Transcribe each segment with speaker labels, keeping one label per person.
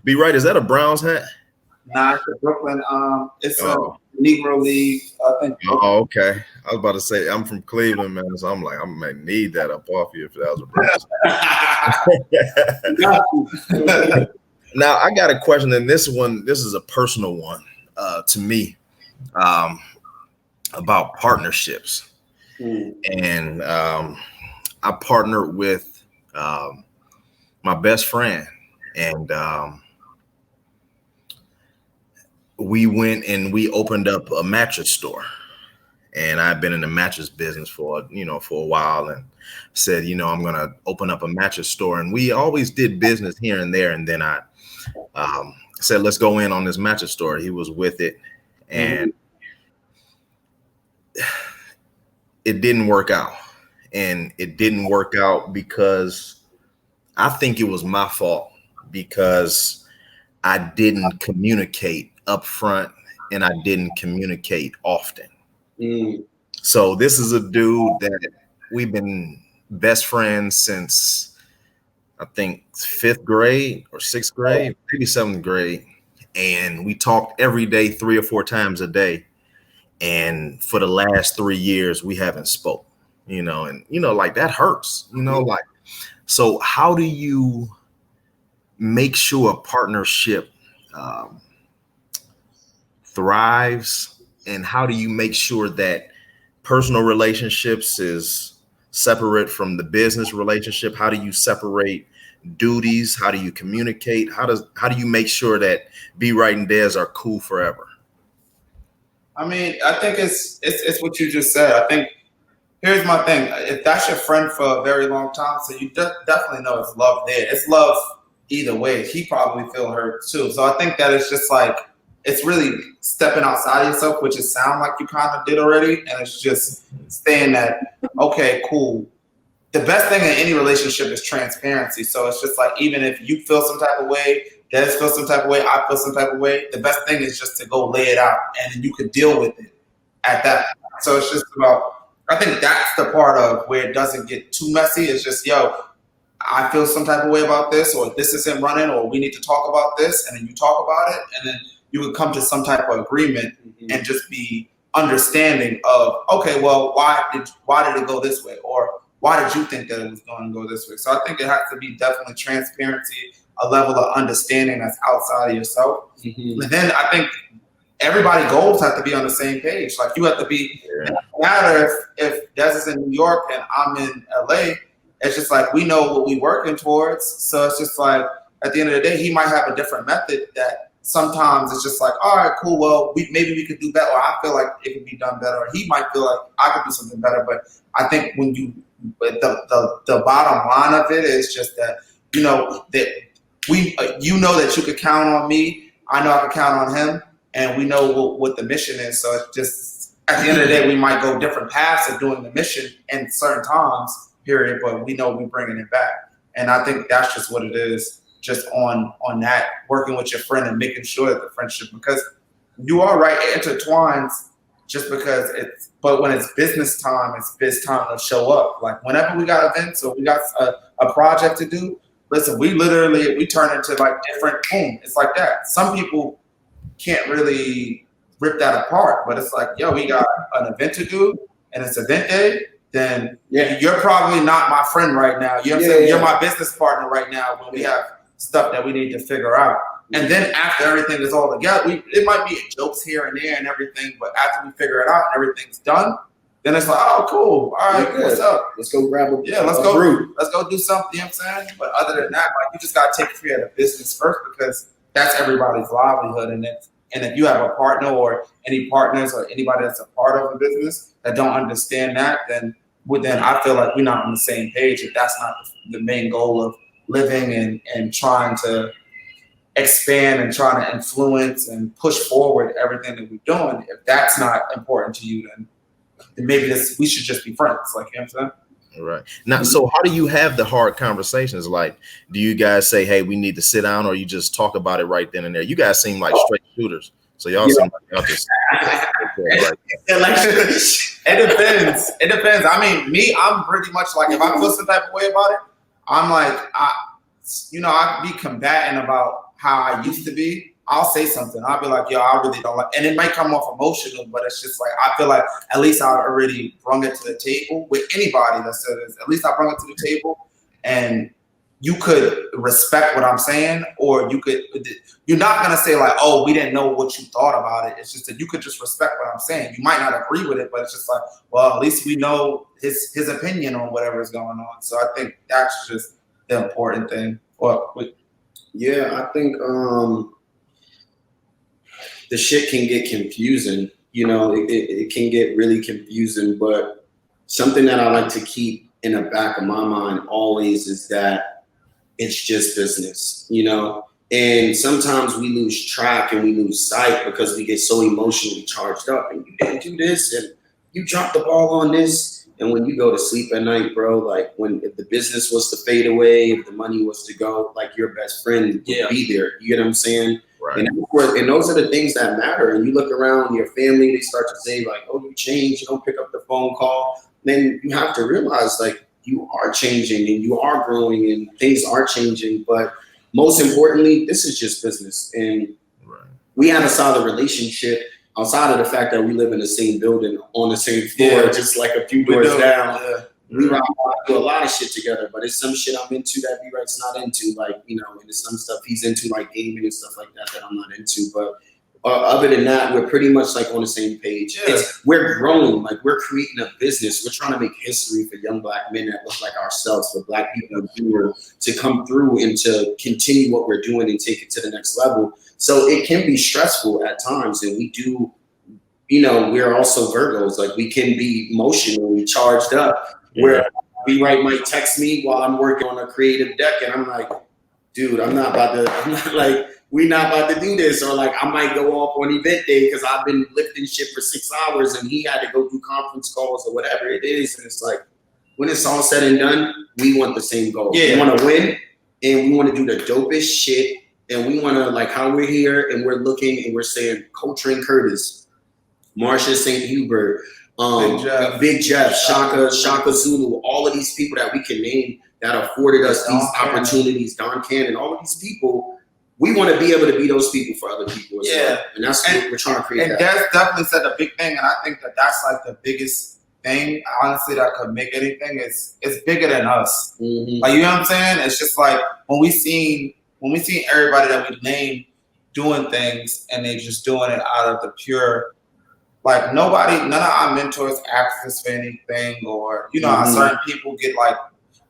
Speaker 1: Be right. Is that a Browns hat?
Speaker 2: Nah, it's the Brooklyn. It's a
Speaker 1: Oh,
Speaker 2: Negro League. I think.
Speaker 1: oh, okay. I was about to say I'm from Cleveland, man. So I'm like, I might need that up off you if that was a Browns hat. Now I got a question, and this is a personal one to me um, about partnerships. And I partnered with my best friend, and we went and we opened up a mattress store. And I've been in the mattress business for a while, and said, I'm gonna open up a mattress store. And we always did business here and there. And then I said, let's go in on this mattress store. He was with it, and it didn't work out. And it didn't work out because I think it was my fault, because I didn't communicate up front and I didn't communicate often. So this is a dude that we've been best friends since I think 5th grade or 6th grade, maybe 7th grade. And we talked every day, 3 or 4 times a day. And for the last 3 years, we haven't spoke, and, like that hurts, like, so how do you make sure a partnership thrives? And how do you make sure that personal relationships is separate from the business relationship? How do you separate duties? How do you communicate? How do you make sure that Be Right and Des are cool forever?
Speaker 2: I mean, I think it's what you just said. I think here's my thing. If that's your friend for a very long time, so you definitely know it's love there. It's love either way. He probably feel hurt too. So I think that it's just like, it's really stepping outside of yourself, which it sounds like you kind of did already. And it's just saying that, okay, cool. The best thing in any relationship is transparency. So it's just like, even if you feel some type of way, Des feels some type of way, I feel some type of way, the best thing is just to go lay it out, and then you could deal with it at that point. So it's just about, I think that's the part of where it doesn't get too messy. It's just, I feel some type of way about this, or this isn't running, or we need to talk about this, and then you talk about it, and then you would come to some type of agreement and just be understanding of, okay, well, why did it go this way? Or why did you think that it was going to go this way? So I think it has to be definitely transparency, a level of understanding that's outside of yourself. And then I think everybody's goals have to be on the same page. Like, you have to be, it doesn't matter if Des is in New York and I'm in LA. It's just like, we know what we're working towards. So it's just like, at the end of the day, he might have a different method that sometimes it's just like, all right, cool, well, maybe we could do better, or I feel like it could be done better, or he might feel like I could do something better. But I think when the bottom line of it is just that, that that you could count on me, I know I could count on him, and we know what the mission is. So it's just, at the end of the day, we might go different paths of doing the mission in certain times, period, but we know we're bringing it back. And I think that's just what it is, just on that, working with your friend and making sure that the friendship, because you are right, it intertwines just because but when it's business time, it's biz time to show up. Like, whenever we got events or we got a project to do, listen, we turn into like different, boom, it's like that. Some people can't really rip that apart, but it's like, we got an event to do and it's event day, then you're probably not my friend right now. You know what I'm saying? You're my business partner right now when we have stuff that we need to figure out. And then after everything is all together, it might be jokes here and there and everything, but after we figure it out and everything's done, then it's like, oh, cool. All right, what's up?
Speaker 3: Let's go grab
Speaker 2: let's go do something, you know what I'm saying? But other than that, like, you just got to take care of the business first, because that's everybody's livelihood. And if you have a partner or any partners or anybody that's a part of a business that don't understand that, then I feel like we're not on the same page. If that's not the main goal of living and trying to expand and trying to influence and push forward everything that we're doing, if that's not important to you, then maybe we should just be friends. Like, you know what I'm saying?
Speaker 1: Right. Now, so how do you have the hard conversations? Like, do you guys say, hey, we need to sit down, or you just talk about it right then and there? You guys seem like straight shooters. So y'all seem like y'all just
Speaker 2: It depends. It depends. I mean, me, I'm pretty much like, if I feel some type of way about it, I'm like, I be combating about how I used to be, I'll say something. I'll be like, yo, I really don't like, and it might come off emotional, but it's just like, I feel like at least I already brung it to the table with anybody that said this. At least I brung it to the table, and you could respect what I'm saying, or you're not going to say like, oh, we didn't know what you thought about it. It's just that you could just respect what I'm saying. You might not agree with it, but it's just like, well, at least we know his opinion on whatever is going on. So I think that's just the important thing.
Speaker 3: Yeah, I think the shit can get confusing. You know, it can get really confusing, but something that I like to keep in the back of my mind always is that it's just business, you know? And sometimes we lose track and we lose sight because we get so emotionally charged up, and you didn't do this and you dropped the ball on this. And when you go to sleep at night, bro, like if the business was to fade away, if the money was to go, like your best friend would be there. You get what I'm saying?
Speaker 1: Right.
Speaker 3: And those are the things that matter. And you look around your family, they start to say like, oh, you changed, you don't pick up the phone call. Then you have to realize like you are changing and you are growing and things are changing. But most importantly, this is just business. And we have a solid relationship outside of the fact that we live in the same building on the same floor, just like a few doors down. Yeah. We do a lot of shit together, but it's some shit I'm into that B-Wright's not into, like, you know, and there's some stuff he's into, like gaming and stuff like that I'm not into. But other than that, we're pretty much like on the same page. Yeah. We're growing, like we're creating a business. We're trying to make history for young black men that look like ourselves, for black people in general, to come through and to continue what we're doing and take it to the next level. So it can be stressful at times, and we do, you know, we're also Virgos. Like we can be emotionally charged up. Where B-Wright might text me while I'm working on a creative deck, and I'm like, dude, we're not about to do this. Or like I might go off on event day because I've been lifting shit for 6 hours and he had to go do conference calls or whatever it is. And it's like, when it's all said and done, we want the same goal. Yeah. We want to win, and we want to do the dopest shit. And we want to, like, how we're here and we're looking and we're saying Coltrane Curtis, Marsha St. Hubert, Big Jeff, Shaka Zulu, all of these people that we can name that afforded us these opportunities, Don Cannon, all of these people, we want to be able to be those people for other people as well. And that's what we're trying to create.
Speaker 2: And Des definitely said the big thing, and I think that that's like the biggest thing, honestly, that could make anything. It's bigger than us. Mm-hmm. Like, you know what I'm saying? It's just like when we seen everybody that we named doing things and they just doing it out of the pure, like none of our mentors asked us for anything, or, you know, how certain people get like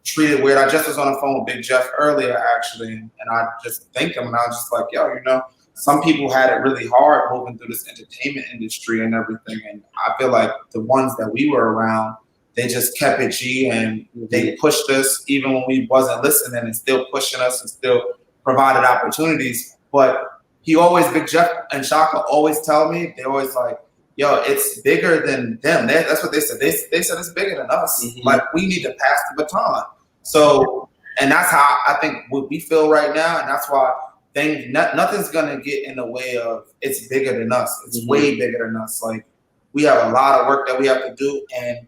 Speaker 2: treated weird. I just was on the phone with Big Jeff earlier, actually, and I just thanked him, and I was just like, yo, you know, some people had it really hard moving through this entertainment industry and everything, and I feel like the ones that we were around, they just kept it G, and they pushed us even when we wasn't listening, and still pushing us and still provided opportunities. But Big Jeff and Shaka always tell me, they always like, yo, it's bigger than them. That's what they said. They said it's bigger than us. Mm-hmm. Like, we need to pass the baton. So, and that's how I think what we feel right now, and that's why nothing's gonna get in the way of it's bigger than us. It's way bigger than us. Like, we have a lot of work that we have to do, and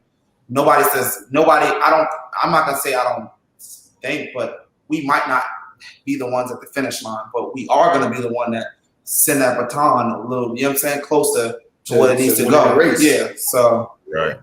Speaker 2: I'm not gonna say I don't think, but we might not be the ones at the finish line, but we are gonna be the one that send that baton a little, you know what I'm saying, closer to what it needs to go. Yeah. So
Speaker 1: right.